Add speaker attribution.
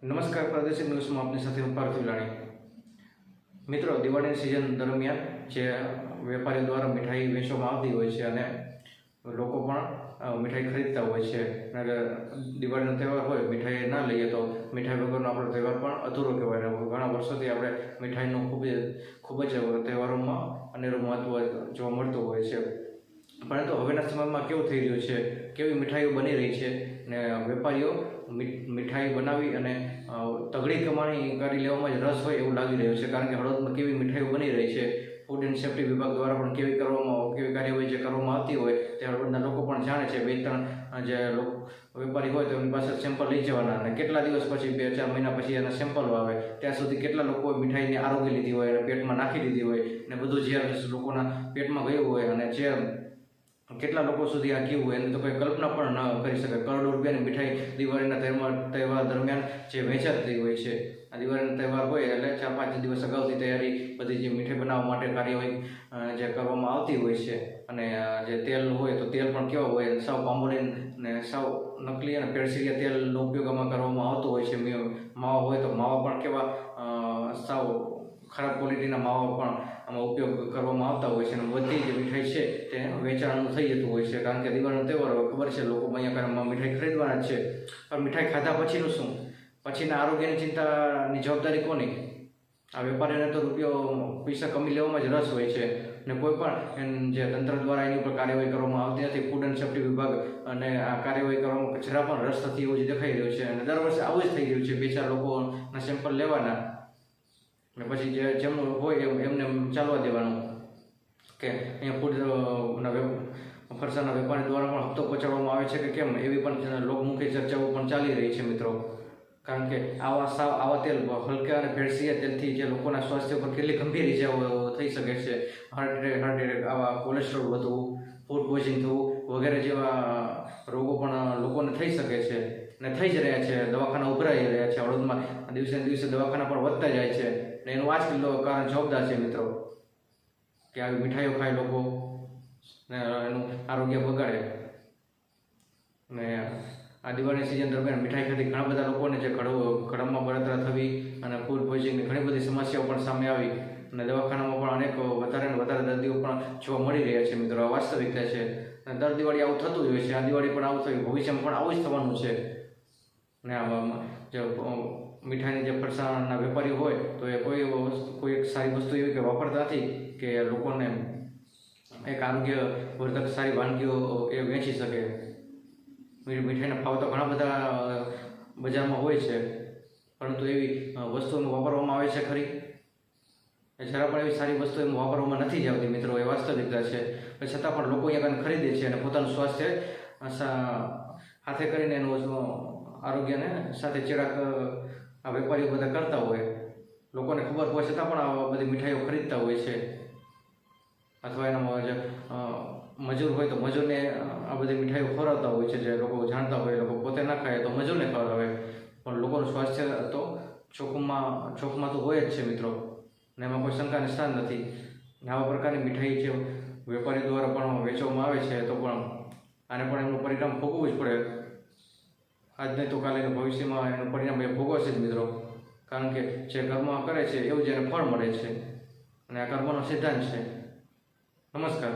Speaker 1: નમસ્કાર, પ્રાદેશિક ન્યૂઝમાં આપની સાથે હું પાર્થ વિલાણી। મિત્રો, દિવાળીની સિઝન દરમિયાન જે વેપારીઓ દ્વારા મીઠાઈ વેચવામાં આવતી હોય છે અને લોકો પણ મીઠાઈ ખરીદતા હોય છે। અને દિવાળીનો તહેવાર હોય, મીઠાઈ ના લઈએ તો મીઠાઈ વગરનો આપણો તહેવાર પણ અધૂરો કહેવાય। ઘણા વર્ષોથી આપણે મીઠાઈનું ખૂબ જ તહેવારોમાં અનેરું મહત્ત્વ જોવા મળતું હોય છે। પરંતુ હવેના સમયમાં કેવું થઈ રહ્યું છે, કેવી મીઠાઈઓ બની રહી છે ને વેપારીઓ મીઠાઈ બનાવી અને તગડી કમાણી કરી લેવામાં જ રસ હોય એવું લાગી રહ્યું છે। કારણ કે હળવદમાં કેવી મીઠાઈઓ બની રહી છે, ફૂડ એન્ડ સેફ્ટી વિભાગ દ્વારા પણ કેવી કાર્યવાહી જે કરવામાં આવતી હોય તે હળવદના લોકો પણ જાણે છે। 2-3 જે વેપારી હોય તો એમની પાસે સેમ્પલ લઈ જવાના અને કેટલા દિવસ પછી 2-4 મહિના પછી એના સેમ્પલ આવે ત્યાં સુધી કેટલા લોકોએ મીઠાઈની આરોગી લીધી હોય અને પેટમાં નાખી દીધી હોય ને બધું જે લોકોના પેટમાં ગયું હોય અને જે કેટલા લોકો સુધી આ ગયું હોય એની તો કોઈ કલ્પના પણ ન કરી શકે। કરોડો રૂપિયાની મીઠાઈ દિવાળીના તહેવાર દરમિયાન જે વેચાતી હોય છે। આ દિવાળીનો તહેવાર હોય એટલે 4-5 દિવસ અગાઉથી તૈયારી બધી જે મીઠાઈ બનાવવા માટે કાર્યવાહી જે કરવામાં આવતી હોય છે। અને જે તેલ હોય તો તેલ પણ કેવા હોય, સાવ પામોલીન ને સાવ નકલી અને ભેળસેળિયા તેલનો ઉપયોગ આમાં કરવામાં આવતો હોય છે। માવા હોય તો માવા પણ કેવા સાવ ખરાબ ક્વોલિટીના માવા પણ આમાં ઉપયોગ કરવામાં આવતા હોય છે અને બધી જે મીઠાઈ છે તે વેચાણનું થઈ જતું હોય છે। કારણ કે દિવાળીનો તહેવાર હોય, ખબર છે લોકો અહીંયા મીઠાઈ ખરીદવાના જ છે, પણ મીઠાઈ ખાધા પછીનું શું? પછીના આરોગ્યની ચિંતાની જવાબદારી કોની? આ વેપારીને તો પૈસા કમી લેવામાં જ રસ હોય છે ને કોઈ પણ જે તંત્ર દ્વારા એની ઉપર કાર્યવાહી કરવામાં આવતી નથી। ફૂડ એન્ડ સેફ્ટી વિભાગ અને આ કાર્યવાહી કરવામાં જરા પણ રસ નથી એવું જ દેખાઈ રહ્યું છે અને દર વર્ષે આવું જ થઈ રહ્યું છે। 2-4 લોકોના સેમ્પલ લેવાના અને પછી જેમનું હોય એમને ચાલવા દેવાનું કે અહીંયા ફરસાના વેપારી દ્વારા પણ હપ્તો પહોંચાડવામાં આવે છે કે કેમ, એવી પણ લોકમુખી ચર્ચાઓ પણ ચાલી રહી છે મિત્રો। કારણ કે આવા તેલ હલકા અને ભેળસેળિયા તેલથી જે લોકોના સ્વાસ્થ્ય પર કેટલી ગંભીર ઇજાઓ થઈ શકે છે। હાર્ટ એટેક, આવા કોલેસ્ટ્રોલ વધવું, ફૂડ પોઈઝનિંગ થવું વગેરે જેવા રોગો પણ લોકોને થઈ શકે છે ને થઈ જ રહ્યા છે। દવાખાના ઉભરાઈ રહ્યા છે હળવદમાં, દિવસે ને દિવસે દવાખાના પણ વધતા જાય છે ને એનું આ જ કારણ જવાબદાર છે મિત્રો કે આવી મીઠાઈઓ ખાય લોકો ને એનું આરોગ્ય બગાડે। ને આ દિવાળીની સિઝન દરમિયાન મીઠાઈ ખાતી ઘણા બધા લોકોને જે ઘરમાં બળતરા થવી અને ફૂડ પોઈઝનિંગની ઘણી બધી સમસ્યાઓ પણ સામે આવી અને દવાખાનામાં પણ અનેક વધારે ને વધારે દર્દીઓ પણ જોવા મળી રહ્યા છે મિત્રો। આ વાસ્તવિકતા છે અને દર દિવાળી આવું થતું જ હોય છે। આ દિવાળી પણ આવું થયું, ભવિષ્યમાં પણ આવું જ થવાનું છે। ને આમાં જે મીઠાઈની જે ફરસાણના વેપારીઓ હોય તો એ કોઈ એક સારી વસ્તુ એવી કે વાપરતા નથી કે લોકોને એક આરોગ્યવર્ધક સારી વાનગીઓ એ વેચી શકે। મીઠાઈના ભાવ તો ઘણા બધા બજારમાં હોય છે, પરંતુ એવી વસ્તુઓમાં વાપરવામાં આવે છે ખરી? એ જરા પણ એવી સારી વસ્તુ એમાં વાપરવામાં નથી જ આવતી મિત્રો, એ વાસ્તવિકતા છે। છતાં પણ લોકો અહીંયા ખરીદે છે અને પોતાનું સ્વાસ્થ્ય હાથે કરીને એનું આરોગ્યને સાથે ચેડા આ વેપારીઓ બધા કરતા હોય, લોકોને ખબર હોય છતાં પણ આ બધી મીઠાઈઓ ખરીદતા હોય છે। અથવા એના જે મજૂર હોય તો મજૂરને આ બધી મીઠાઈઓ ખવડાવતા હોય છે। જે લોકો જાણતા હોય, લોકો પોતે ના ખાય તો મજૂરને ખવડાવે, પણ લોકોનું સ્વાસ્થ્ય તો ચોખમાં તો હોય જ છે મિત્રો ને એમાં કોઈ શંકાને સ્થાન નથી। આવા પ્રકારની મીઠાઈ જે વેપારી દ્વારા પણ વેચવામાં આવે છે તો પણ આને પણ એમનું પરિણામ ભોગવવું જ પડે। આજ નહીં તો કાલે ભવિષ્યમાં એનું પરિણામ એ ભોગવશે જ મિત્રો। કારણ કે જે કર્મ કરે છે એવું જ એને ફળ મળે છે અને આ કર્મનો સિદ્ધાંત છે। નમસ્કાર।